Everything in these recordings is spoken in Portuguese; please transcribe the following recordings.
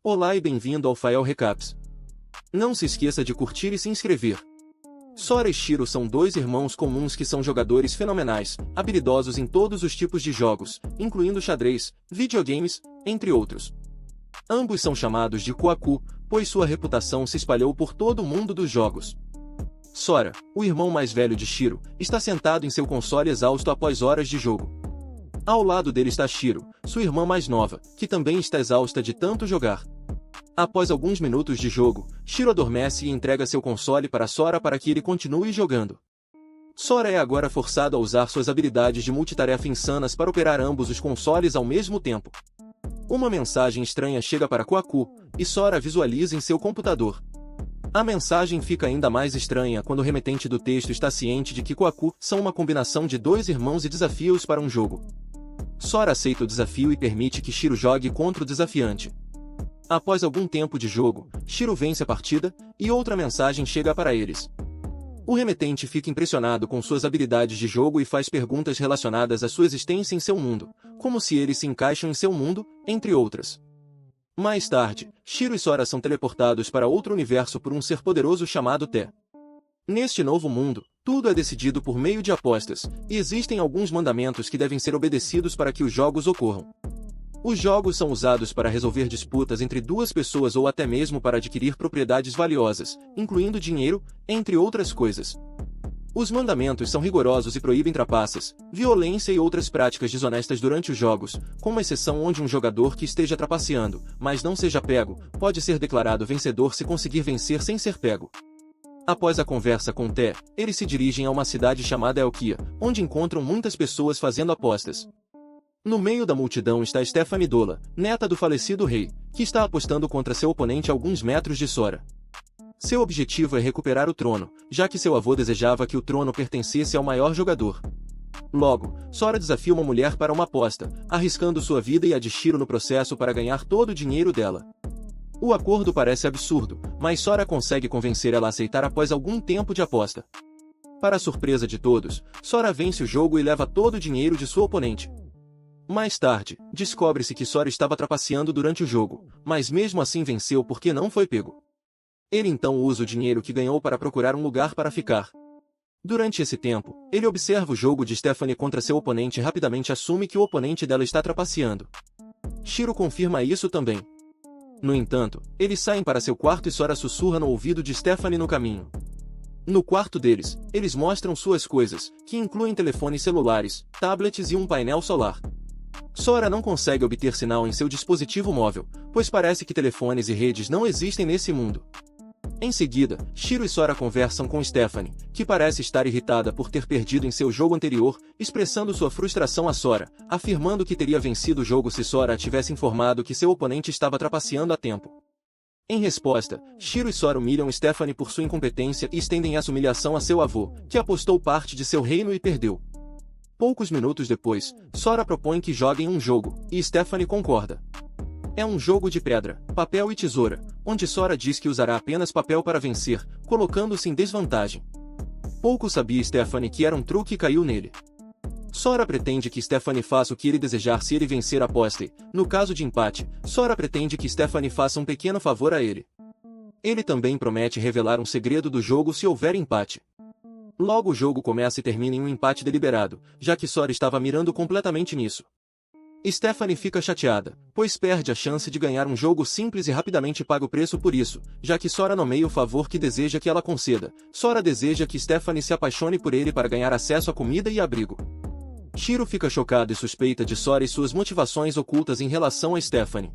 Olá e bem-vindo ao Fael Recaps. Não se esqueça de curtir e se inscrever. Sora e Shiro são dois irmãos comuns que são jogadores fenomenais, habilidosos em todos os tipos de jogos, incluindo xadrez, videogames, entre outros. Ambos são chamados de Kwaku, pois sua reputação se espalhou por todo o mundo dos jogos. Sora, o irmão mais velho de Shiro, está sentado em seu console exausto após horas de jogo. Ao lado dele está Shiro, sua irmã mais nova, que também está exausta de tanto jogar. Após alguns minutos de jogo, Shiro adormece e entrega seu console para Sora para que ele continue jogando. Sora é agora forçado a usar suas habilidades de multitarefa insanas para operar ambos os consoles ao mesmo tempo. Uma mensagem estranha chega para Kwaku, e Sora visualiza em seu computador. A mensagem fica ainda mais estranha quando o remetente do texto está ciente de que Kwaku são uma combinação de dois irmãos e desafios para um jogo. Sora aceita o desafio e permite que Shiro jogue contra o desafiante. Após algum tempo de jogo, Shiro vence a partida, e outra mensagem chega para eles. O remetente fica impressionado com suas habilidades de jogo e faz perguntas relacionadas à sua existência em seu mundo, como se eles se encaixam em seu mundo, entre outras. Mais tarde, Shiro e Sora são teleportados para outro universo por um ser poderoso chamado Té. Neste novo mundo, tudo é decidido por meio de apostas, e existem alguns mandamentos que devem ser obedecidos para que os jogos ocorram. Os jogos são usados para resolver disputas entre duas pessoas ou até mesmo para adquirir propriedades valiosas, incluindo dinheiro, entre outras coisas. Os mandamentos são rigorosos e proíbem trapaças, violência e outras práticas desonestas durante os jogos, com uma exceção onde um jogador que esteja trapaceando, mas não seja pego, pode ser declarado vencedor se conseguir vencer sem ser pego. Após a conversa com Té, eles se dirigem a uma cidade chamada Elkia, onde encontram muitas pessoas fazendo apostas. No meio da multidão está Stephanie Dola, neta do falecido rei, que está apostando contra seu oponente a alguns metros de Sora. Seu objetivo é recuperar o trono, já que seu avô desejava que o trono pertencesse ao maior jogador. Logo, Sora desafia uma mulher para uma aposta, arriscando sua vida e a de Shiro no processo para ganhar todo o dinheiro dela. O acordo parece absurdo, mas Sora consegue convencer ela a aceitar após algum tempo de aposta. Para a surpresa de todos, Sora vence o jogo e leva todo o dinheiro de sua oponente. Mais tarde, descobre-se que Sora estava trapaceando durante o jogo, mas mesmo assim venceu porque não foi pego. Ele então usa o dinheiro que ganhou para procurar um lugar para ficar. Durante esse tempo, ele observa o jogo de Stephanie contra seu oponente e rapidamente assume que o oponente dela está trapaceando. Shiro confirma isso também. No entanto, eles saem para seu quarto e Sora sussurra no ouvido de Stephanie no caminho. No quarto deles, eles mostram suas coisas, que incluem telefones celulares, tablets e um painel solar. Sora não consegue obter sinal em seu dispositivo móvel, pois parece que telefones e redes não existem nesse mundo. Em seguida, Shiro e Sora conversam com Stephanie, que parece estar irritada por ter perdido em seu jogo anterior, expressando sua frustração a Sora, afirmando que teria vencido o jogo se Sora a tivesse informado que seu oponente estava trapaceando a tempo. Em resposta, Shiro e Sora humilham Stephanie por sua incompetência e estendem essa humilhação a seu avô, que apostou parte de seu reino e perdeu. Poucos minutos depois, Sora propõe que joguem um jogo, e Stephanie concorda. É um jogo de pedra, papel e tesoura, onde Sora diz que usará apenas papel para vencer, colocando-se em desvantagem. Pouco sabia Stephanie que era um truque e caiu nele. Sora pretende que Stephanie faça o que ele desejar se ele vencer a aposta e, no caso de empate, Sora pretende que Stephanie faça um pequeno favor a ele. Ele também promete revelar um segredo do jogo se houver empate. Logo o jogo começa e termina em um empate deliberado, já que Sora estava mirando completamente nisso. Stephanie fica chateada, pois perde a chance de ganhar um jogo simples e rapidamente paga o preço por isso, já que Sora nomeia o favor que deseja que ela conceda. Sora deseja que Stephanie se apaixone por ele para ganhar acesso a comida e abrigo. Shiro fica chocado e suspeita de Sora e suas motivações ocultas em relação a Stephanie.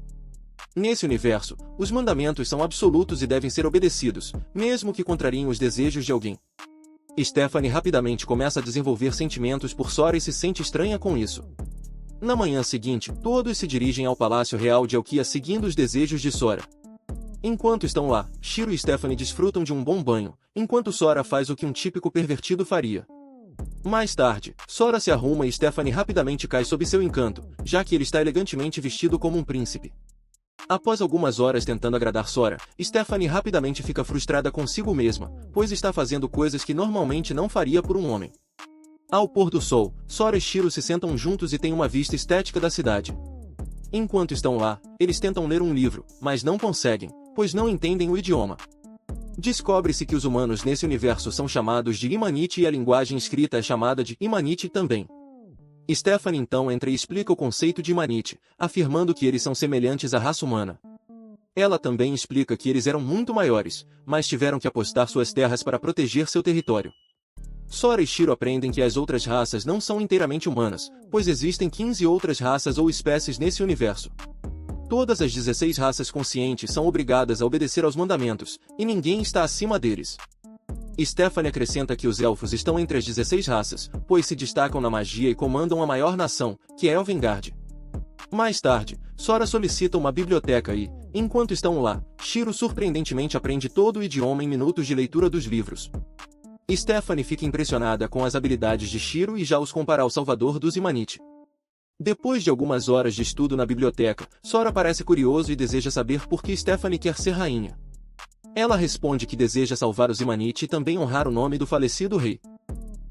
Nesse universo, os mandamentos são absolutos e devem ser obedecidos, mesmo que contrariem os desejos de alguém. Stephanie rapidamente começa a desenvolver sentimentos por Sora e se sente estranha com isso. Na manhã seguinte, todos se dirigem ao Palácio Real de Elkia seguindo os desejos de Sora. Enquanto estão lá, Shiro e Stephanie desfrutam de um bom banho, enquanto Sora faz o que um típico pervertido faria. Mais tarde, Sora se arruma e Stephanie rapidamente cai sob seu encanto, já que ele está elegantemente vestido como um príncipe. Após algumas horas tentando agradar Sora, Stephanie rapidamente fica frustrada consigo mesma, pois está fazendo coisas que normalmente não faria por um homem. Ao pôr do sol, Sora e Shiro se sentam juntos e têm uma vista estética da cidade. Enquanto estão lá, eles tentam ler um livro, mas não conseguem, pois não entendem o idioma. Descobre-se que os humanos nesse universo são chamados de Imanite e a linguagem escrita é chamada de Imanite também. Stephanie então entra e explica o conceito de Imanite, afirmando que eles são semelhantes à raça humana. Ela também explica que eles eram muito maiores, mas tiveram que apostar suas terras para proteger seu território. Sora e Shiro aprendem que as outras raças não são inteiramente humanas, pois existem 15 outras raças ou espécies nesse universo. Todas as 16 raças conscientes são obrigadas a obedecer aos mandamentos, e ninguém está acima deles. Stephanie acrescenta que os elfos estão entre as 16 raças, pois se destacam na magia e comandam a maior nação, que é Elvengard. Mais tarde, Sora solicita uma biblioteca e, enquanto estão lá, Shiro surpreendentemente aprende todo o idioma em minutos de leitura dos livros. Stephanie fica impressionada com as habilidades de Shiro e já os compara ao salvador dos Imanite. Depois de algumas horas de estudo na biblioteca, Sora parece curioso e deseja saber por que Stephanie quer ser rainha. Ela responde que deseja salvar os Imanite e também honrar o nome do falecido rei.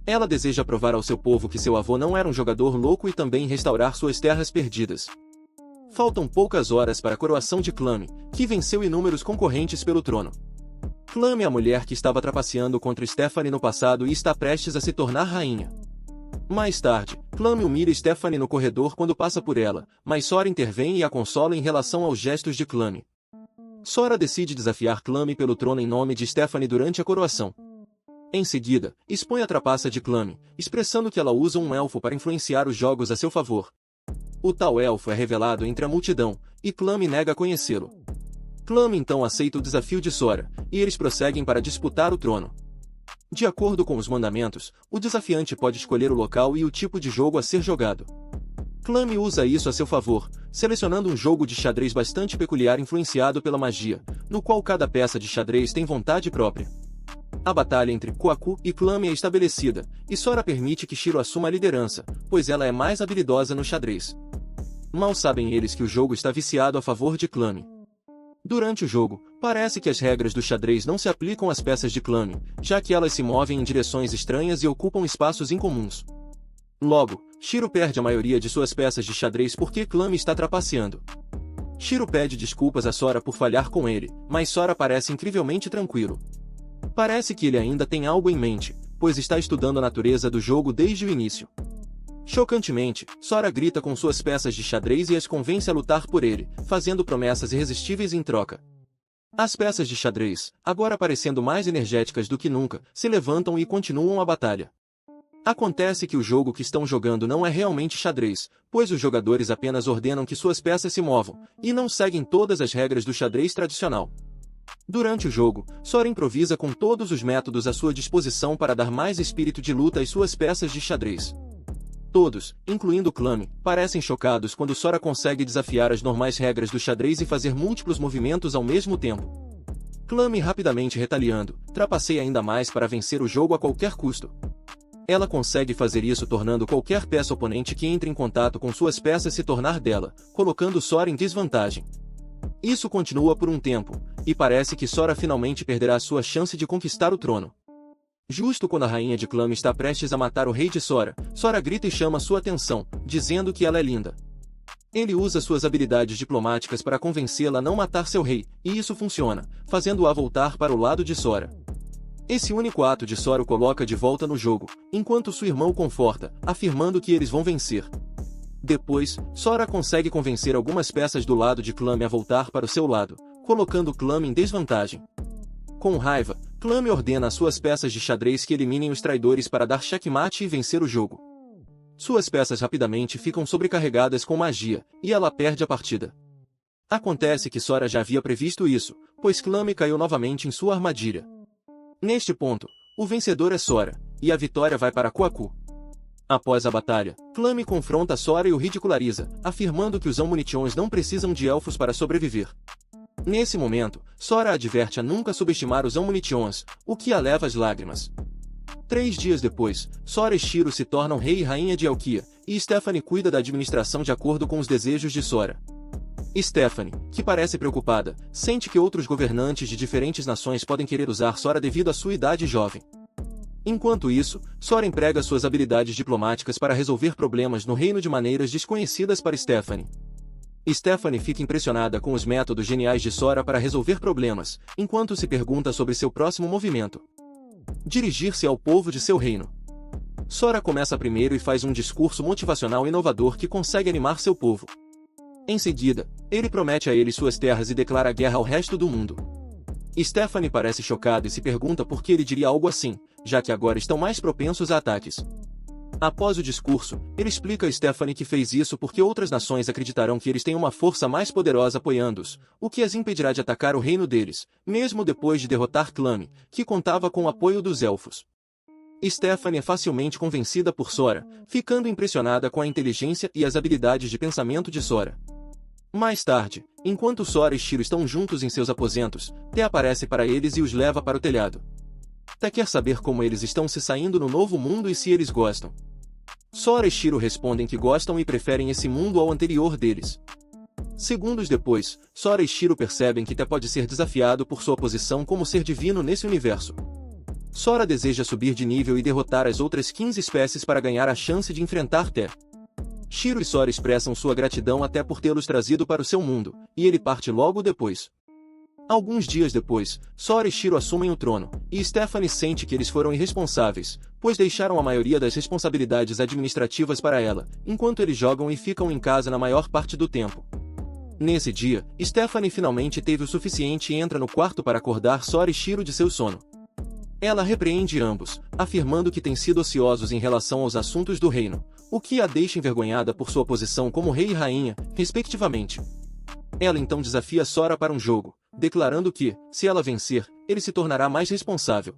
Ela deseja provar ao seu povo que seu avô não era um jogador louco e também restaurar suas terras perdidas. Faltam poucas horas para a coroação de Clame, que venceu inúmeros concorrentes pelo trono. Clame é a mulher que estava trapaceando contra Stephanie no passado e está prestes a se tornar rainha. Mais tarde, Clame humilha Stephanie no corredor quando passa por ela, mas Sora intervém e a consola em relação aos gestos de Clame. Sora decide desafiar Clame pelo trono em nome de Stephanie durante a coroação. Em seguida, expõe a trapaça de Clame, expressando que ela usa um elfo para influenciar os jogos a seu favor. O tal elfo é revelado entre a multidão, e Clame nega conhecê-lo. Clame então aceita o desafio de Sora, e eles prosseguem para disputar o trono. De acordo com os mandamentos, o desafiante pode escolher o local e o tipo de jogo a ser jogado. Clame usa isso a seu favor, selecionando um jogo de xadrez bastante peculiar influenciado pela magia, no qual cada peça de xadrez tem vontade própria. A batalha entre Kwaku e Clame é estabelecida, e Sora permite que Shiro assuma a liderança, pois ela é mais habilidosa no xadrez. Mal sabem eles que o jogo está viciado a favor de Clame. Durante o jogo, parece que as regras do xadrez não se aplicam às peças de Clame, já que elas se movem em direções estranhas e ocupam espaços incomuns. Logo, Shiro perde a maioria de suas peças de xadrez porque Clame está trapaceando. Shiro pede desculpas a Sora por falhar com ele, mas Sora parece incrivelmente tranquilo. Parece que ele ainda tem algo em mente, pois está estudando a natureza do jogo desde o início. Chocantemente, Sora grita com suas peças de xadrez e as convence a lutar por ele, fazendo promessas irresistíveis em troca. As peças de xadrez, agora parecendo mais energéticas do que nunca, se levantam e continuam a batalha. Acontece que o jogo que estão jogando não é realmente xadrez, pois os jogadores apenas ordenam que suas peças se movam, e não seguem todas as regras do xadrez tradicional. Durante o jogo, Sora improvisa com todos os métodos à sua disposição para dar mais espírito de luta às suas peças de xadrez. Todos, incluindo Clame, parecem chocados quando Sora consegue desafiar as normais regras do xadrez e fazer múltiplos movimentos ao mesmo tempo. Clame rapidamente retaliando, trapaceia ainda mais para vencer o jogo a qualquer custo. Ela consegue fazer isso tornando qualquer peça oponente que entre em contato com suas peças se tornar dela, colocando Sora em desvantagem. Isso continua por um tempo, e parece que Sora finalmente perderá sua chance de conquistar o trono. Justo quando a rainha de Clame está prestes a matar o rei de Sora, Sora grita e chama sua atenção, dizendo que ela é linda. Ele usa suas habilidades diplomáticas para convencê-la a não matar seu rei, e isso funciona, fazendo-a voltar para o lado de Sora. Esse único ato de Sora o coloca de volta no jogo, enquanto sua irmã o conforta, afirmando que eles vão vencer. Depois, Sora consegue convencer algumas peças do lado de Clame a voltar para o seu lado, colocando Clame em desvantagem. Com raiva, Clame ordena às suas peças de xadrez que eliminem os traidores para dar checkmate e vencer o jogo. Suas peças rapidamente ficam sobrecarregadas com magia, e ela perde a partida. Acontece que Sora já havia previsto isso, pois Clame caiu novamente em sua armadilha. Neste ponto, o vencedor é Sora, e a vitória vai para Kwaku. Após a batalha, Clame confronta Sora e o ridiculariza, afirmando que os Amunitions não precisam de elfos para sobreviver. Nesse momento, Sora adverte a nunca subestimar os Amunitions, o que a leva às lágrimas. 3 dias depois, Sora e Shiro se tornam rei e rainha de Elkia, e Stephanie cuida da administração de acordo com os desejos de Sora. Stephanie, que parece preocupada, sente que outros governantes de diferentes nações podem querer usar Sora devido à sua idade jovem. Enquanto isso, Sora emprega suas habilidades diplomáticas para resolver problemas no reino de maneiras desconhecidas para Stephanie. Stephanie fica impressionada com os métodos geniais de Sora para resolver problemas, enquanto se pergunta sobre seu próximo movimento: dirigir-se ao povo de seu reino. Sora começa primeiro e faz um discurso motivacional inovador que consegue animar seu povo. Em seguida, ele promete a eles suas terras e declara guerra ao resto do mundo. Stephanie parece chocada e se pergunta por que ele diria algo assim, já que agora estão mais propensos a ataques. Após o discurso, ele explica a Stephanie que fez isso porque outras nações acreditarão que eles têm uma força mais poderosa apoiando-os, o que as impedirá de atacar o reino deles, mesmo depois de derrotar Clame, que contava com o apoio dos elfos. Stephanie é facilmente convencida por Sora, ficando impressionada com a inteligência e as habilidades de pensamento de Sora. Mais tarde, enquanto Sora e Shiro estão juntos em seus aposentos, Té aparece para eles e os leva para o telhado. Té quer saber como eles estão se saindo no novo mundo e se eles gostam. Sora e Shiro respondem que gostam e preferem esse mundo ao anterior deles. Segundos depois, Sora e Shiro percebem que Té pode ser desafiado por sua posição como ser divino nesse universo. Sora deseja subir de nível e derrotar as outras 15 espécies para ganhar a chance de enfrentar Té. Shiro e Sora expressam sua gratidão a Té por tê-los trazido para o seu mundo, e ele parte logo depois. Alguns dias depois, Sora e Shiro assumem o trono, e Stephanie sente que eles foram irresponsáveis, pois deixaram a maioria das responsabilidades administrativas para ela, enquanto eles jogam e ficam em casa na maior parte do tempo. Nesse dia, Stephanie finalmente teve o suficiente e entra no quarto para acordar Sora e Shiro de seu sono. Ela repreende ambos, afirmando que têm sido ociosos em relação aos assuntos do reino, o que a deixa envergonhada por sua posição como rei e rainha, respectivamente. Ela então desafia Sora para um jogo, declarando que, se ela vencer, ele se tornará mais responsável.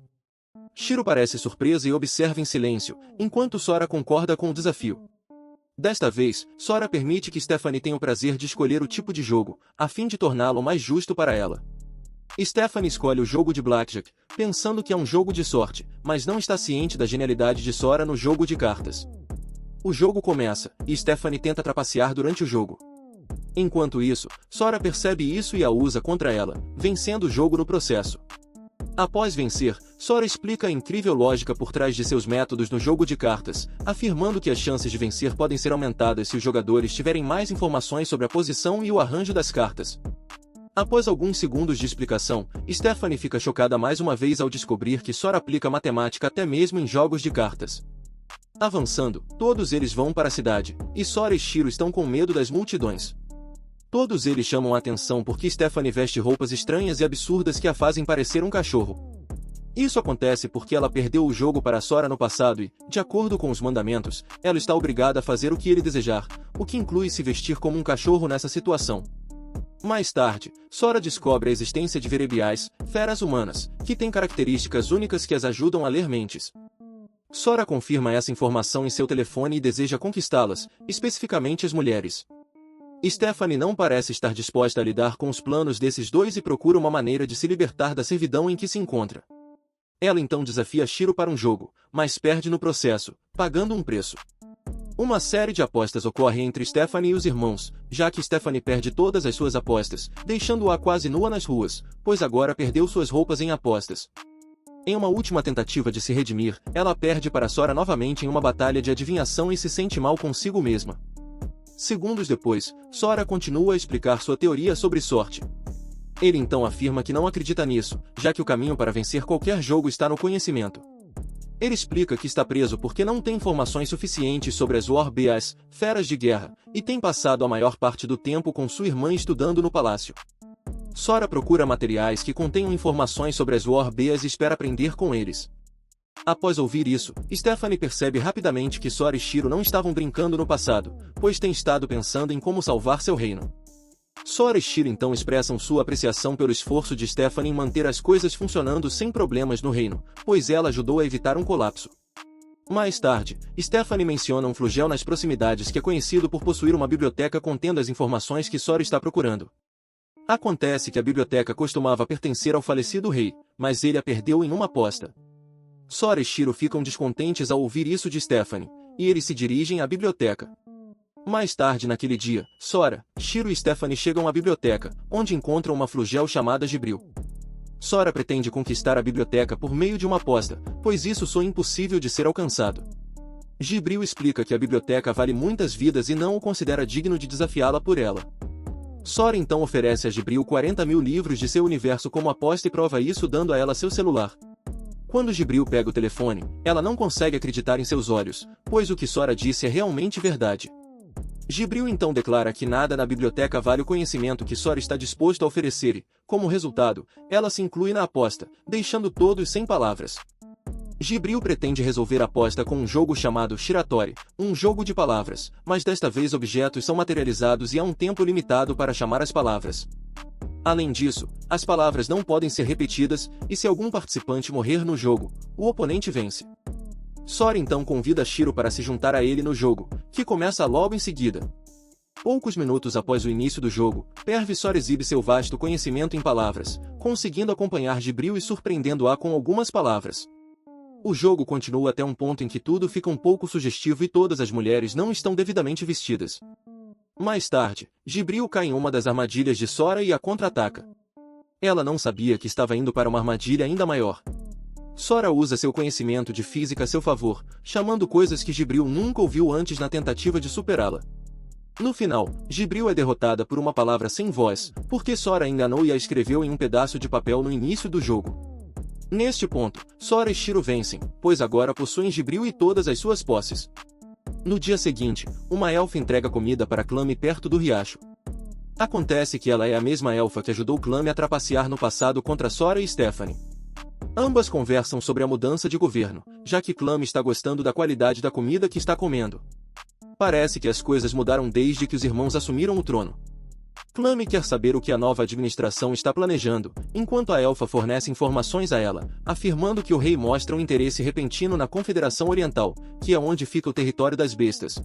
Shiro parece surpresa e observa em silêncio, enquanto Sora concorda com o desafio. Desta vez, Sora permite que Stephanie tenha o prazer de escolher o tipo de jogo, a fim de torná-lo mais justo para ela. Stephanie escolhe o jogo de Blackjack, pensando que é um jogo de sorte, mas não está ciente da genialidade de Sora no jogo de cartas. O jogo começa, e Stephanie tenta trapacear durante o jogo. Enquanto isso, Sora percebe isso e a usa contra ela, vencendo o jogo no processo. Após vencer, Sora explica a incrível lógica por trás de seus métodos no jogo de cartas, afirmando que as chances de vencer podem ser aumentadas se os jogadores tiverem mais informações sobre a posição e o arranjo das cartas. Após alguns segundos de explicação, Stephanie fica chocada mais uma vez ao descobrir que Sora aplica matemática até mesmo em jogos de cartas. Avançando, todos eles vão para a cidade, e Sora e Shiro estão com medo das multidões. Todos eles chamam a atenção porque Stephanie veste roupas estranhas e absurdas que a fazem parecer um cachorro. Isso acontece porque ela perdeu o jogo para Sora no passado e, de acordo com os mandamentos, ela está obrigada a fazer o que ele desejar, o que inclui se vestir como um cachorro nessa situação. Mais tarde, Sora descobre a existência de verebiais, feras humanas, que têm características únicas que as ajudam a ler mentes. Sora confirma essa informação em seu telefone e deseja conquistá-las, especificamente as mulheres. Stephanie não parece estar disposta a lidar com os planos desses dois e procura uma maneira de se libertar da servidão em que se encontra. Ela então desafia Shiro para um jogo, mas perde no processo, pagando um preço. Uma série de apostas ocorre entre Stephanie e os irmãos, já que Stephanie perde todas as suas apostas, deixando-a quase nua nas ruas, pois agora perdeu suas roupas em apostas. Em uma última tentativa de se redimir, ela perde para Sora novamente em uma batalha de adivinhação e se sente mal consigo mesma. Segundos depois, Sora continua a explicar sua teoria sobre sorte. Ele então afirma que não acredita nisso, já que o caminho para vencer qualquer jogo está no conhecimento. Ele explica que está preso porque não tem informações suficientes sobre as War Beasts, feras de guerra, e tem passado a maior parte do tempo com sua irmã estudando no palácio. Sora procura materiais que contenham informações sobre as War Beasts e espera aprender com eles. Após ouvir isso, Stephanie percebe rapidamente que Sora e Shiro não estavam brincando no passado, pois têm estado pensando em como salvar seu reino. Sora e Shiro então expressam sua apreciação pelo esforço de Stephanie em manter as coisas funcionando sem problemas no reino, pois ela ajudou a evitar um colapso. Mais tarde, Stephanie menciona um flugel nas proximidades que é conhecido por possuir uma biblioteca contendo as informações que Sora está procurando. Acontece que a biblioteca costumava pertencer ao falecido rei, mas ele a perdeu em uma aposta. Sora e Shiro ficam descontentes ao ouvir isso de Stephanie, e eles se dirigem à biblioteca. Mais tarde naquele dia, Sora, Shiro e Stephanie chegam à biblioteca, onde encontram uma flugel chamada Gibril. Sora pretende conquistar a biblioteca por meio de uma aposta, pois isso soa impossível de ser alcançado. Gibril explica que a biblioteca vale muitas vidas e não o considera digno de desafiá-la por ela. Sora então oferece a Jibril 40.000 livros de seu universo como aposta e prova isso dando a ela seu celular. Quando Jibril pega o telefone, ela não consegue acreditar em seus olhos, pois o que Sora disse é realmente verdade. Jibril então declara que nada na biblioteca vale o conhecimento que Sora está disposto a oferecer e, como resultado, ela se inclui na aposta, deixando todos sem palavras. Jibril pretende resolver a aposta com um jogo chamado Shiratori, um jogo de palavras, mas desta vez objetos são materializados e há um tempo limitado para chamar as palavras. Além disso, as palavras não podem ser repetidas, e se algum participante morrer no jogo, o oponente vence. Sora então convida Shiro para se juntar a ele no jogo, que começa logo em seguida. Poucos minutos após o início do jogo, Sora exibe seu vasto conhecimento em palavras, conseguindo acompanhar Jibril e surpreendendo-a com algumas palavras. O jogo continua até um ponto em que tudo fica um pouco sugestivo e todas as mulheres não estão devidamente vestidas. Mais tarde, Jibril cai em uma das armadilhas de Sora e a contra-ataca. Ela não sabia que estava indo para uma armadilha ainda maior. Sora usa seu conhecimento de física a seu favor, chamando coisas que Jibril nunca ouviu antes na tentativa de superá-la. No final, Jibril é derrotada por uma palavra sem voz, porque Sora enganou e a escreveu em um pedaço de papel no início do jogo. Neste ponto, Sora e Shiro vencem, pois agora possuem Jibril e todas as suas posses. No dia seguinte, uma elfa entrega comida para Clame perto do riacho. Acontece que ela é a mesma elfa que ajudou Clame a trapacear no passado contra Sora e Stephanie. Ambas conversam sobre a mudança de governo, já que Clame está gostando da qualidade da comida que está comendo. Parece que as coisas mudaram desde que os irmãos assumiram o trono. Clame quer saber o que a nova administração está planejando, enquanto a elfa fornece informações a ela, afirmando que o rei mostra um interesse repentino na Confederação Oriental, que é onde fica o território das bestas.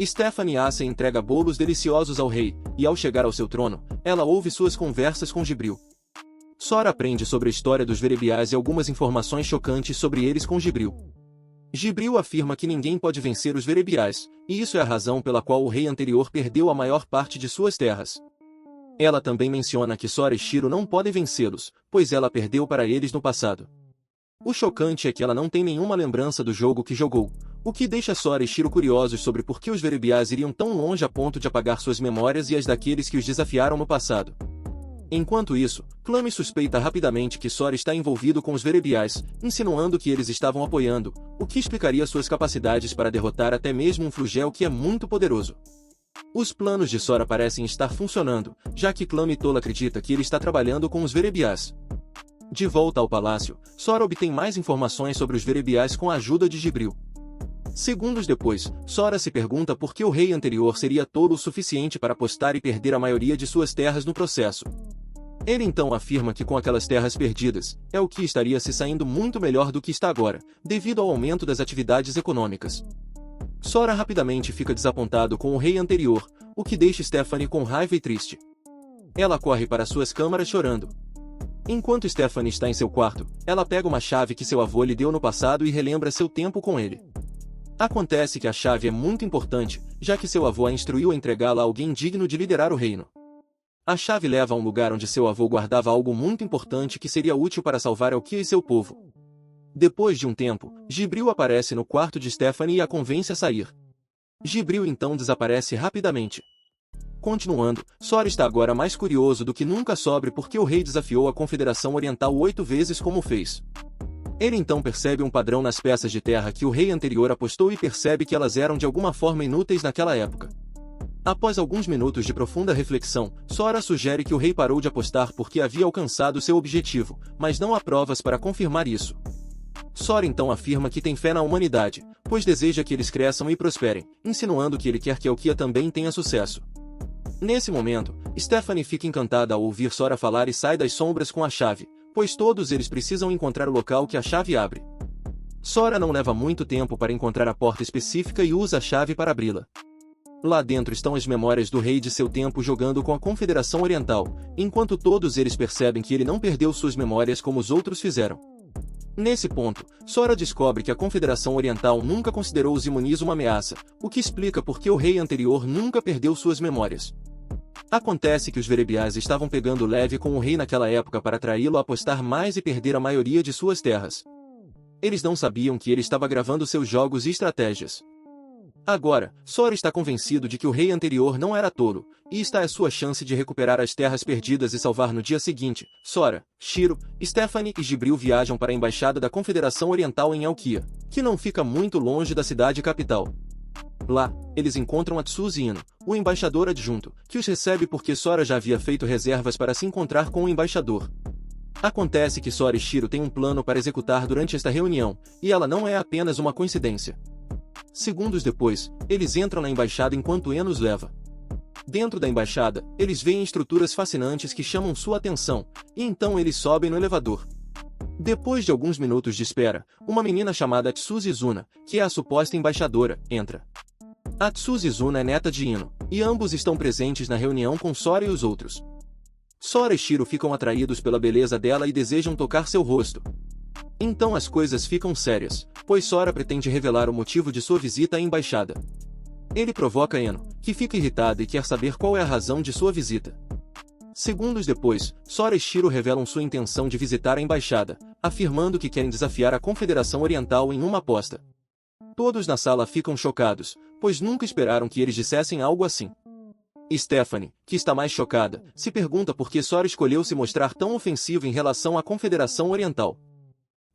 Stephanie assa e entrega bolos deliciosos ao rei, e ao chegar ao seu trono, ela ouve suas conversas com Jibril. Sora aprende sobre a história dos Verebiás e algumas informações chocantes sobre eles com Jibril. Jibril afirma que ninguém pode vencer os Verebiás, e isso é a razão pela qual o rei anterior perdeu a maior parte de suas terras. Ela também menciona que Sora e Shiro não podem vencê-los, pois ela perdeu para eles no passado. O chocante é que ela não tem nenhuma lembrança do jogo que jogou, o que deixa Sora e Shiro curiosos sobre por que os Verebiás iriam tão longe a ponto de apagar suas memórias e as daqueles que os desafiaram no passado. Enquanto isso, Clame suspeita rapidamente que Sora está envolvido com os Verebiás, insinuando que eles estavam apoiando, o que explicaria suas capacidades para derrotar até mesmo um Flugel que é muito poderoso. Os planos de Sora parecem estar funcionando, já que Clame tola acredita que ele está trabalhando com os Verebiás. De volta ao palácio, Sora obtém mais informações sobre os Verebiás com a ajuda de Jibril. Segundos depois, Sora se pergunta por que o rei anterior seria tolo o suficiente para apostar e perder a maioria de suas terras no processo. Ele então afirma que com aquelas terras perdidas, é o que estaria se saindo muito melhor do que está agora, devido ao aumento das atividades econômicas. Sora rapidamente fica desapontado com o rei anterior, o que deixa Stephanie com raiva e triste. Ela corre para suas câmaras chorando. Enquanto Stephanie está em seu quarto, ela pega uma chave que seu avô lhe deu no passado e relembra seu tempo com ele. Acontece que a chave é muito importante, já que seu avô a instruiu a entregá-la a alguém digno de liderar o reino. A chave leva a um lugar onde seu avô guardava algo muito importante que seria útil para salvar Elkia e seu povo. Depois de um tempo, Jibril aparece no quarto de Stephanie e a convence a sair. Jibril então desaparece rapidamente. Continuando, Sora está agora mais curioso do que nunca sobre porque o rei desafiou a Confederação Oriental 8 vezes como fez. Ele então percebe um padrão nas peças de terra que o rei anterior apostou e percebe que elas eram de alguma forma inúteis naquela época. Após alguns minutos de profunda reflexão, Sora sugere que o rei parou de apostar porque havia alcançado seu objetivo, mas não há provas para confirmar isso. Sora então afirma que tem fé na humanidade, pois deseja que eles cresçam e prosperem, insinuando que ele quer que Elkia também tenha sucesso. Nesse momento, Stephanie fica encantada ao ouvir Sora falar e sai das sombras com a chave, pois todos eles precisam encontrar o local que a chave abre. Sora não leva muito tempo para encontrar a porta específica e usa a chave para abri-la. Lá dentro estão as memórias do rei de seu tempo jogando com a Confederação Oriental, enquanto todos eles percebem que ele não perdeu suas memórias como os outros fizeram. Nesse ponto, Sora descobre que a Confederação Oriental nunca considerou os Imunis uma ameaça, o que explica por que o rei anterior nunca perdeu suas memórias. Acontece que os Verebiás estavam pegando leve com o rei naquela época para atraí-lo a apostar mais e perder a maioria de suas terras. Eles não sabiam que ele estava gravando seus jogos e estratégias. Agora, Sora está convencido de que o rei anterior não era tolo, e está à sua chance de recuperar as terras perdidas e salvar no dia seguinte. Sora, Shiro, Stephanie e Gibril viajam para a embaixada da Confederação Oriental em Elkia, que não fica muito longe da cidade capital. Lá, eles encontram Atsushi Ino, o embaixador adjunto, que os recebe porque Sora já havia feito reservas para se encontrar com o embaixador. Acontece que Sora e Shiro têm um plano para executar durante esta reunião, e ela não é apenas uma coincidência. Segundos depois, eles entram na embaixada enquanto Eno os leva. Dentro da embaixada, eles veem estruturas fascinantes que chamam sua atenção, e então eles sobem no elevador. Depois de alguns minutos de espera, uma menina chamada Atsushi Izuna, que é a suposta embaixadora, entra. Atsushi Izuna é neta de Ino, e ambos estão presentes na reunião com Sora e os outros. Sora e Shiro ficam atraídos pela beleza dela e desejam tocar seu rosto. Então as coisas ficam sérias, pois Sora pretende revelar o motivo de sua visita à embaixada. Ele provoca Eno, que fica irritada e quer saber qual é a razão de sua visita. Segundos depois, Sora e Shiro revelam sua intenção de visitar a embaixada, afirmando que querem desafiar a Confederação Oriental em uma aposta. Todos na sala ficam chocados, pois nunca esperaram que eles dissessem algo assim. Stephanie, que está mais chocada, se pergunta por que Sora escolheu se mostrar tão ofensivo em relação à Confederação Oriental.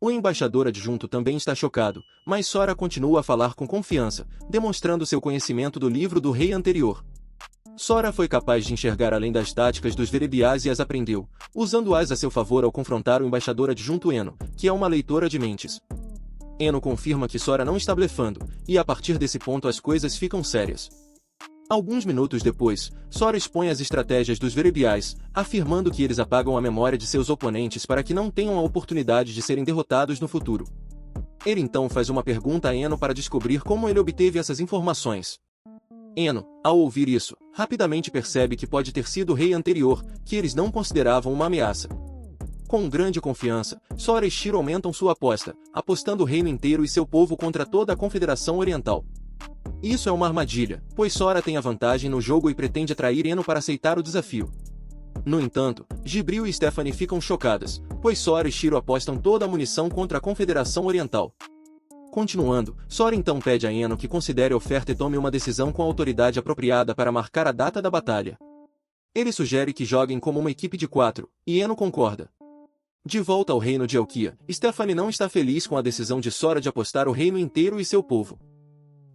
O embaixador adjunto também está chocado, mas Sora continua a falar com confiança, demonstrando seu conhecimento do livro do rei anterior. Sora foi capaz de enxergar além das táticas dos Verebiás e as aprendeu, usando-as a seu favor ao confrontar o embaixador adjunto Eno, que é uma leitora de mentes. Eno confirma que Sora não está blefando, e a partir desse ponto as coisas ficam sérias. Alguns minutos depois, Sora expõe as estratégias dos Verebiás, afirmando que eles apagam a memória de seus oponentes para que não tenham a oportunidade de serem derrotados no futuro. Ele então faz uma pergunta a Eno para descobrir como ele obteve essas informações. Eno, ao ouvir isso, rapidamente percebe que pode ter sido o rei anterior, que eles não consideravam uma ameaça. Com grande confiança, Sora e Shiro aumentam sua aposta, apostando o reino inteiro e seu povo contra toda a Confederação Oriental. Isso é uma armadilha, pois Sora tem a vantagem no jogo e pretende atrair Eno para aceitar o desafio. No entanto, Gibril e Stephanie ficam chocadas, pois Sora e Shiro apostam toda a munição contra a Confederação Oriental. Continuando, Sora então pede a Eno que considere a oferta e tome uma decisão com a autoridade apropriada para marcar a data da batalha. Ele sugere que joguem como uma equipe de 4, e Eno concorda. De volta ao reino de Elkia, Stephanie não está feliz com a decisão de Sora de apostar o reino inteiro e seu povo.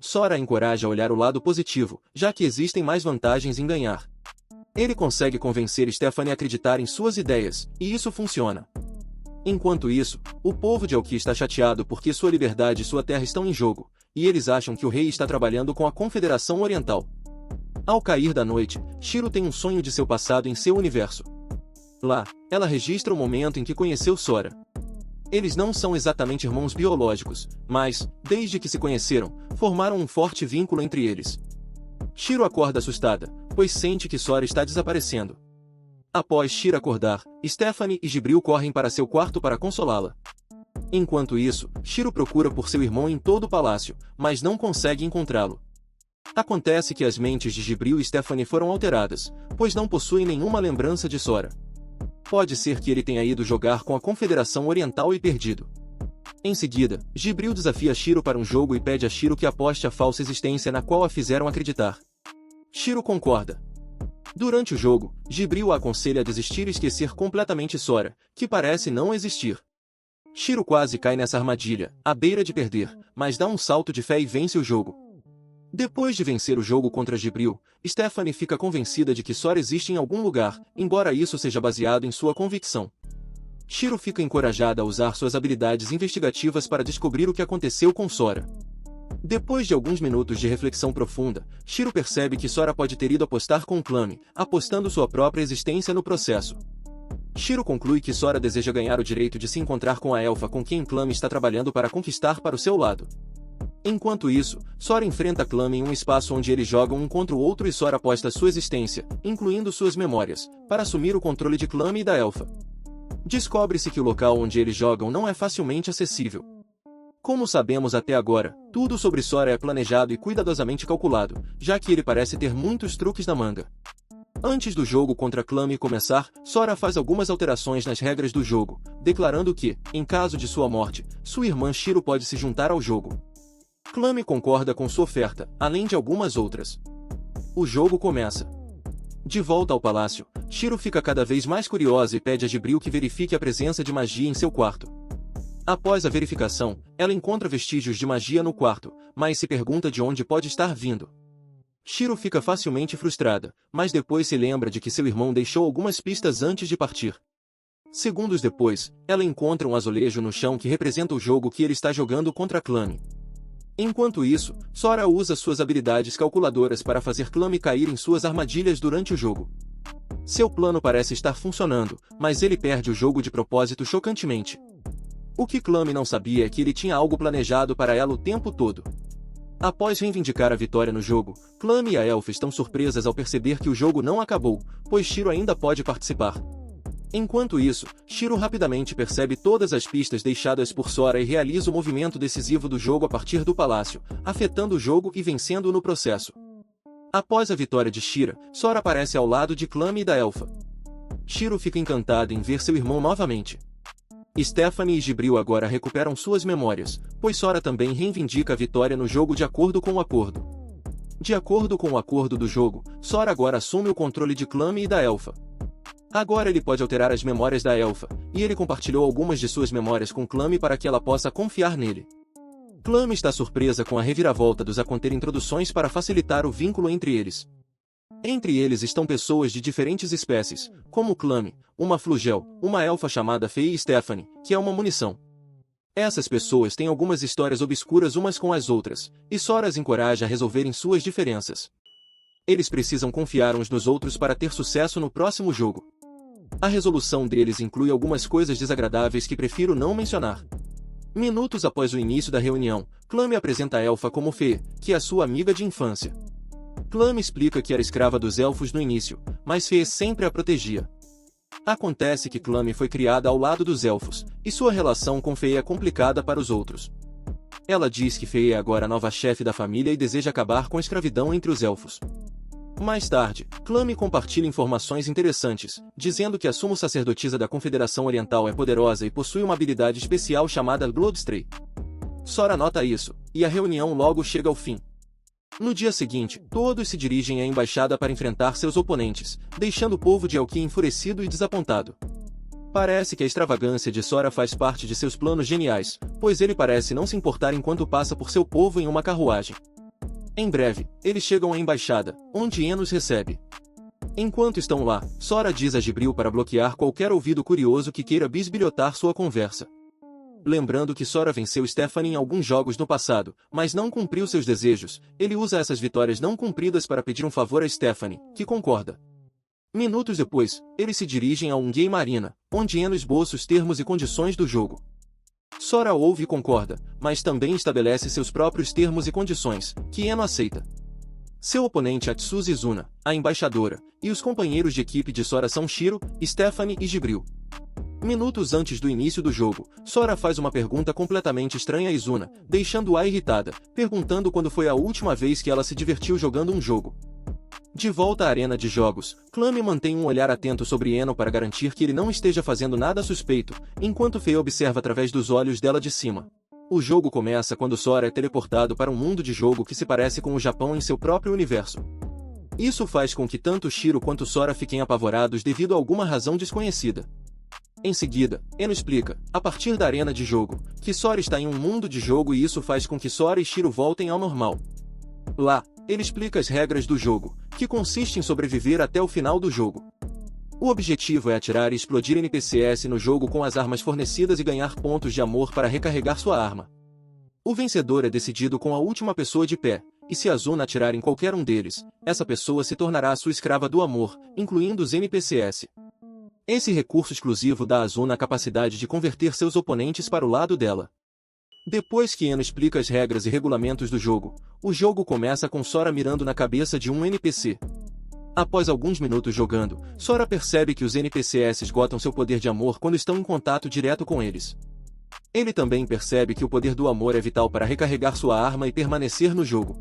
Sora a encoraja a olhar o lado positivo, já que existem mais vantagens em ganhar. Ele consegue convencer Stephanie a acreditar em suas ideias, e isso funciona. Enquanto isso, o povo de Elkia está chateado porque sua liberdade e sua terra estão em jogo, e eles acham que o rei está trabalhando com a Confederação Oriental. Ao cair da noite, Shiro tem um sonho de seu passado em seu universo. Lá, ela registra o momento em que conheceu Sora. Eles não são exatamente irmãos biológicos, mas, desde que se conheceram, formaram um forte vínculo entre eles. Shiro acorda assustada, pois sente que Sora está desaparecendo. Após Shiro acordar, Stephanie e Gibril correm para seu quarto para consolá-la. Enquanto isso, Shiro procura por seu irmão em todo o palácio, mas não consegue encontrá-lo. Acontece que as mentes de Gibril e Stephanie foram alteradas, pois não possuem nenhuma lembrança de Sora. Pode ser que ele tenha ido jogar com a Confederação Oriental e perdido. Em seguida, Gibril desafia Shiro para um jogo e pede a Shiro que aposte a falsa existência na qual a fizeram acreditar. Shiro concorda. Durante o jogo, Gibril a aconselha a desistir e esquecer completamente Sora, que parece não existir. Shiro quase cai nessa armadilha, à beira de perder, mas dá um salto de fé e vence o jogo. Depois de vencer o jogo contra Gibril, Stephanie fica convencida de que Sora existe em algum lugar, embora isso seja baseado em sua convicção. Shiro fica encorajada a usar suas habilidades investigativas para descobrir o que aconteceu com Sora. Depois de alguns minutos de reflexão profunda, Shiro percebe que Sora pode ter ido apostar com Clame, apostando sua própria existência no processo. Shiro conclui que Sora deseja ganhar o direito de se encontrar com a elfa com quem Clame está trabalhando para conquistar para o seu lado. Enquanto isso, Sora enfrenta Clame em um espaço onde eles jogam um contra o outro e Sora aposta sua existência, incluindo suas memórias, para assumir o controle de Clame e da elfa. Descobre-se que o local onde eles jogam não é facilmente acessível. Como sabemos até agora, tudo sobre Sora é planejado e cuidadosamente calculado, já que ele parece ter muitos truques na manga. Antes do jogo contra Clame começar, Sora faz algumas alterações nas regras do jogo, declarando que, em caso de sua morte, sua irmã Shiro pode se juntar ao jogo. Clame concorda com sua oferta, além de algumas outras. O jogo começa. De volta ao palácio, Shiro fica cada vez mais curiosa e pede a Jibril que verifique a presença de magia em seu quarto. Após a verificação, ela encontra vestígios de magia no quarto, mas se pergunta de onde pode estar vindo. Shiro fica facilmente frustrada, mas depois se lembra de que seu irmão deixou algumas pistas antes de partir. Segundos depois, ela encontra um azulejo no chão que representa o jogo que ele está jogando contra Clame. Enquanto isso, Sora usa suas habilidades calculadoras para fazer Clame cair em suas armadilhas durante o jogo. Seu plano parece estar funcionando, mas ele perde o jogo de propósito chocantemente. O que Clame não sabia é que ele tinha algo planejado para ela o tempo todo. Após reivindicar a vitória no jogo, Clame e a Elfa estão surpresas ao perceber que o jogo não acabou, pois Shiro ainda pode participar. Enquanto isso, Shiro rapidamente percebe todas as pistas deixadas por Sora e realiza o movimento decisivo do jogo a partir do palácio, afetando o jogo e vencendo-o no processo. Após a vitória de Shira, Sora aparece ao lado de Clame e da Elfa. Shiro fica encantado em ver seu irmão novamente. Stephanie e Jibril agora recuperam suas memórias, pois Sora também reivindica a vitória no jogo de acordo com o acordo. De acordo com o acordo do jogo, Sora agora assume o controle de Clame e da Elfa. Agora ele pode alterar as memórias da Elfa, e ele compartilhou algumas de suas memórias com Clame para que ela possa confiar nele. Clame está surpresa com a reviravolta dos a conter introduções para facilitar o vínculo entre eles. Entre eles estão pessoas de diferentes espécies, como Clame, uma Flugel, uma elfa chamada Fei e Stephanie, que é uma munição. Essas pessoas têm algumas histórias obscuras umas com as outras, e Sora as encoraja a resolverem suas diferenças. Eles precisam confiar uns nos outros para ter sucesso no próximo jogo. A resolução deles inclui algumas coisas desagradáveis que prefiro não mencionar. Minutos após o início da reunião, Clame apresenta a Elfa como Fê, que é sua amiga de infância. Clame explica que era escrava dos elfos no início, mas Fê sempre a protegia. Acontece que Clame foi criada ao lado dos elfos, e sua relação com Fê é complicada para os outros. Ela diz que Fê é agora a nova chefe da família e deseja acabar com a escravidão entre os elfos. Mais tarde, Clame compartilha informações interessantes, dizendo que a sumo sacerdotisa da Confederação Oriental é poderosa e possui uma habilidade especial chamada Bloodstray. Sora nota isso, e a reunião logo chega ao fim. No dia seguinte, todos se dirigem à embaixada para enfrentar seus oponentes, deixando o povo de Elki enfurecido e desapontado. Parece que a extravagância de Sora faz parte de seus planos geniais, pois ele parece não se importar enquanto passa por seu povo em uma carruagem. Em breve, eles chegam à embaixada, onde Enos recebe. Enquanto estão lá, Sora diz a Jibril para bloquear qualquer ouvido curioso que queira bisbilhotar sua conversa. Lembrando que Sora venceu Stephanie em alguns jogos no passado, mas não cumpriu seus desejos, ele usa essas vitórias não cumpridas para pedir um favor a Stephanie, que concorda. Minutos depois, eles se dirigem a um game arena, onde Enos esboça os termos e condições do jogo. Sora ouve e concorda, mas também estabelece seus próprios termos e condições, que Eno aceita. Seu oponente é Tsuzi Izuna, a embaixadora, e os companheiros de equipe de Sora são Shiro, Stephanie e Jibril. Minutos antes do início do jogo, Sora faz uma pergunta completamente estranha a Izuna, deixando-a irritada, perguntando quando foi a última vez que ela se divertiu jogando um jogo. De volta à arena de jogos, Clame mantém um olhar atento sobre Eno para garantir que ele não esteja fazendo nada suspeito, enquanto Fei observa através dos olhos dela de cima. O jogo começa quando Sora é teleportado para um mundo de jogo que se parece com o Japão em seu próprio universo. Isso faz com que tanto Shiro quanto Sora fiquem apavorados devido a alguma razão desconhecida. Em seguida, Eno explica, a partir da arena de jogo, que Sora está em um mundo de jogo e isso faz com que Sora e Shiro voltem ao normal. Lá, ele explica as regras do jogo, que consiste em sobreviver até o final do jogo. O objetivo é atirar e explodir NPCs no jogo com as armas fornecidas e ganhar pontos de amor para recarregar sua arma. O vencedor é decidido com a última pessoa de pé, e se a Azuna atirar em qualquer um deles, essa pessoa se tornará sua escrava do amor, incluindo os NPCs. Esse recurso exclusivo dá a Azuna a capacidade de converter seus oponentes para o lado dela. Depois que Eno explica as regras e regulamentos do jogo, o jogo começa com Sora mirando na cabeça de um NPC. Após alguns minutos jogando, Sora percebe que os NPCs esgotam seu poder de amor quando estão em contato direto com eles. Ele também percebe que o poder do amor é vital para recarregar sua arma e permanecer no jogo.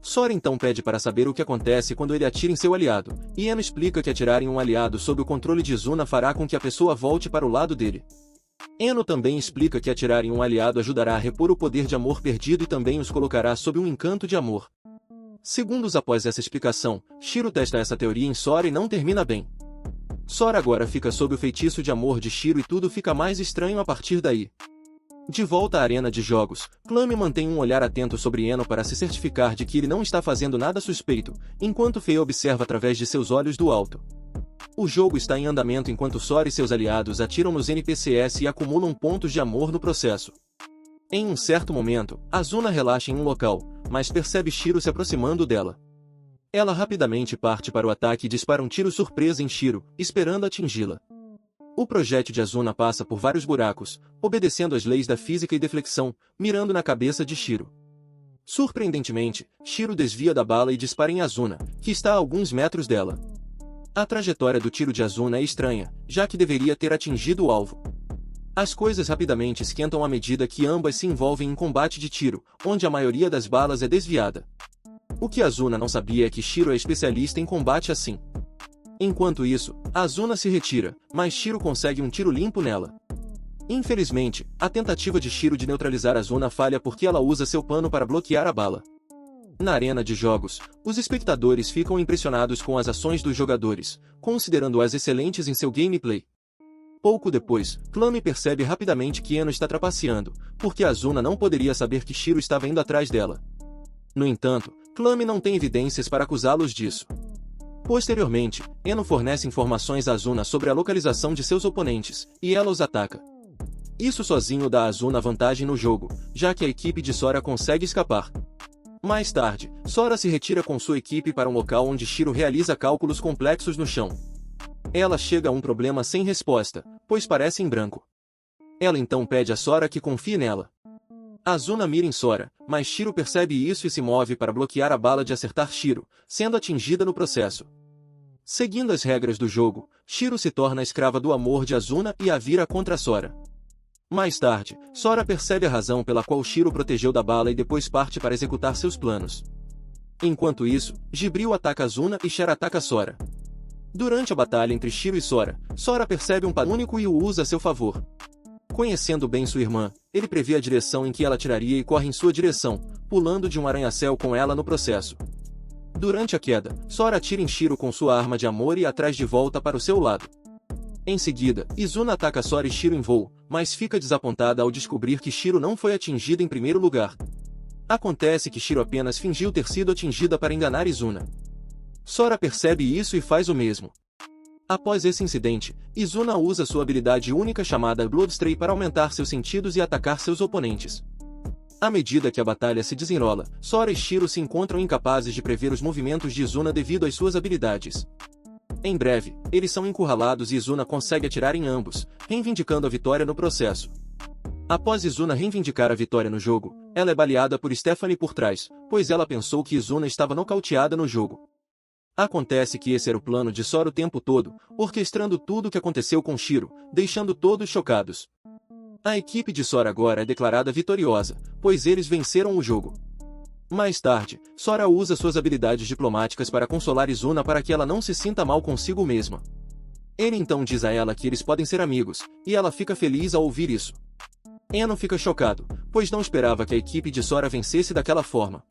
Sora então pede para saber o que acontece quando ele atira em seu aliado, e Eno explica que atirar em um aliado sob o controle de Izuna fará com que a pessoa volte para o lado dele. Eno também explica que atirar em um aliado ajudará a repor o poder de amor perdido e também os colocará sob um encanto de amor. Segundos após essa explicação, Shiro testa essa teoria em Sora e não termina bem. Sora agora fica sob o feitiço de amor de Shiro e tudo fica mais estranho a partir daí. De volta à arena de jogos, Clame mantém um olhar atento sobre Eno para se certificar de que ele não está fazendo nada suspeito, enquanto Fei observa através de seus olhos do alto. O jogo está em andamento enquanto Sora e seus aliados atiram nos NPCs e acumulam pontos de amor no processo. Em um certo momento, Azuna relaxa em um local, mas percebe Shiro se aproximando dela. Ela rapidamente parte para o ataque e dispara um tiro surpresa em Shiro, esperando atingi-la. O projétil de Azuna passa por vários buracos, obedecendo às leis da física e deflexão, mirando na cabeça de Shiro. Surpreendentemente, Shiro desvia da bala e dispara em Azuna, que está a alguns metros dela. A trajetória do tiro de Azuna é estranha, já que deveria ter atingido o alvo. As coisas rapidamente esquentam à medida que ambas se envolvem em combate de tiro, onde a maioria das balas é desviada. O que Azuna não sabia é que Shiro é especialista em combate assim. Enquanto isso, Azuna se retira, mas Shiro consegue um tiro limpo nela. Infelizmente, a tentativa de Shiro de neutralizar Azuna falha porque ela usa seu pano para bloquear a bala. Na arena de jogos, os espectadores ficam impressionados com as ações dos jogadores, considerando-as excelentes em seu gameplay. Pouco depois, Clame percebe rapidamente que Eno está trapaceando, porque Azuna não poderia saber que Shiro estava indo atrás dela. No entanto, Clame não tem evidências para acusá-los disso. Posteriormente, Eno fornece informações a Azuna sobre a localização de seus oponentes, e ela os ataca. Isso sozinho dá a Azuna vantagem no jogo, já que a equipe de Sora consegue escapar. Mais tarde, Sora se retira com sua equipe para um local onde Shiro realiza cálculos complexos no chão. Ela chega a um problema sem resposta, pois parece em branco. Ela então pede a Sora que confie nela. Azuna mira em Sora, mas Shiro percebe isso e se move para bloquear a bala de acertar Shiro, sendo atingida no processo. Seguindo as regras do jogo, Shiro se torna escrava do amor de Azuna e a vira contra Sora. Mais tarde, Sora percebe a razão pela qual Shiro protegeu da bala e depois parte para executar seus planos. Enquanto isso, Jibril ataca Azuna e Cher ataca Sora. Durante a batalha entre Shiro e Sora, Sora percebe um par único e o usa a seu favor. Conhecendo bem sua irmã, ele prevê a direção em que ela atiraria e corre em sua direção, pulando de um arranha-céu com ela no processo. Durante a queda, Sora atira em Shiro com sua arma de amor e a traz de volta para o seu lado. Em seguida, Izuna ataca Sora e Shiro em voo, mas fica desapontada ao descobrir que Shiro não foi atingida em primeiro lugar. Acontece que Shiro apenas fingiu ter sido atingida para enganar Izuna. Sora percebe isso e faz o mesmo. Após esse incidente, Izuna usa sua habilidade única chamada Bloodstray para aumentar seus sentidos e atacar seus oponentes. À medida que a batalha se desenrola, Sora e Shiro se encontram incapazes de prever os movimentos de Izuna devido às suas habilidades. Em breve, eles são encurralados e Izuna consegue atirar em ambos, reivindicando a vitória no processo. Após Izuna reivindicar a vitória no jogo, ela é baleada por Stephanie por trás, pois ela pensou que Izuna estava nocauteada no jogo. Acontece que esse era o plano de Sora o tempo todo, orquestrando tudo o que aconteceu com Shiro, deixando todos chocados. A equipe de Sora agora é declarada vitoriosa, pois eles venceram o jogo. Mais tarde, Sora usa suas habilidades diplomáticas para consolar Izuna para que ela não se sinta mal consigo mesma. Ele então diz a ela que eles podem ser amigos, e ela fica feliz ao ouvir isso. Eno fica chocado, pois não esperava que a equipe de Sora vencesse daquela forma.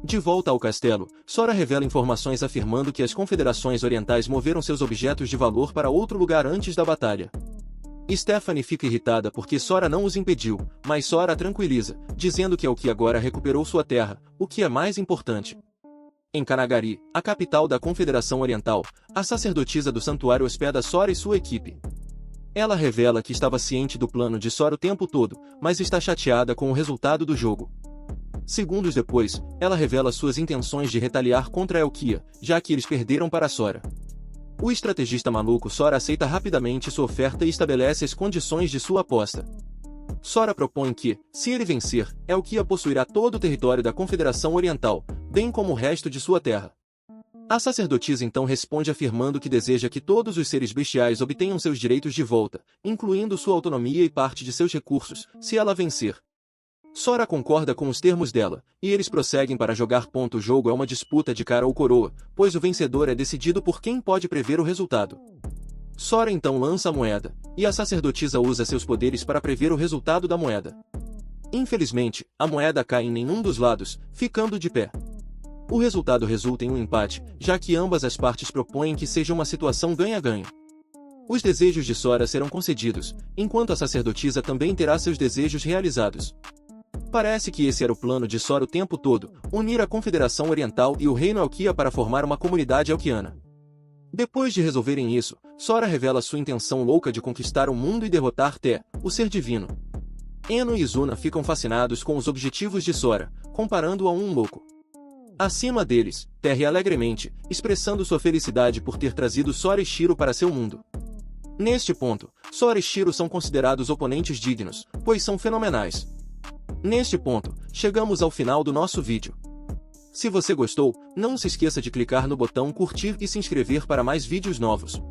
De volta ao castelo, Sora revela informações afirmando que as confederações orientais moveram seus objetos de valor para outro lugar antes da batalha. Stephanie fica irritada porque Sora não os impediu, mas Sora a tranquiliza, dizendo que é o que agora recuperou sua terra, o que é mais importante. Em Kanagari, a capital da Confederação Oriental, a sacerdotisa do santuário hospeda Sora e sua equipe. Ela revela que estava ciente do plano de Sora o tempo todo, mas está chateada com o resultado do jogo. Segundos depois, ela revela suas intenções de retaliar contra Elkia, já que eles perderam para Sora. O estrategista maluco Sora aceita rapidamente sua oferta e estabelece as condições de sua aposta. Sora propõe que, se ele vencer, Elkia possuirá todo o território da Confederação Oriental, bem como o resto de sua terra. A sacerdotisa então responde afirmando que deseja que todos os seres bestiais obtenham seus direitos de volta, incluindo sua autonomia e parte de seus recursos, se ela vencer. Sora concorda com os termos dela, e eles prosseguem para jogar. O jogo é uma disputa de cara ou coroa, pois o vencedor é decidido por quem pode prever o resultado. Sora então lança a moeda, e a sacerdotisa usa seus poderes para prever o resultado da moeda. Infelizmente, a moeda cai em nenhum dos lados, ficando de pé. O resultado resulta em um empate, já que ambas as partes propõem que seja uma situação ganha-ganha. Os desejos de Sora serão concedidos, enquanto a sacerdotisa também terá seus desejos realizados. Parece que esse era o plano de Sora o tempo todo, unir a Confederação Oriental e o Reino Elquia para formar uma comunidade elquiana. Depois de resolverem isso, Sora revela sua intenção louca de conquistar o mundo e derrotar Te, o ser divino. Eno e Izuna ficam fascinados com os objetivos de Sora, comparando-o a um louco. Acima deles, Te ri alegremente, expressando sua felicidade por ter trazido Sora e Shiro para seu mundo. Neste ponto, Sora e Shiro são considerados oponentes dignos, pois são fenomenais. Neste ponto, chegamos ao final do nosso vídeo. Se você gostou, não se esqueça de clicar no botão curtir e se inscrever para mais vídeos novos.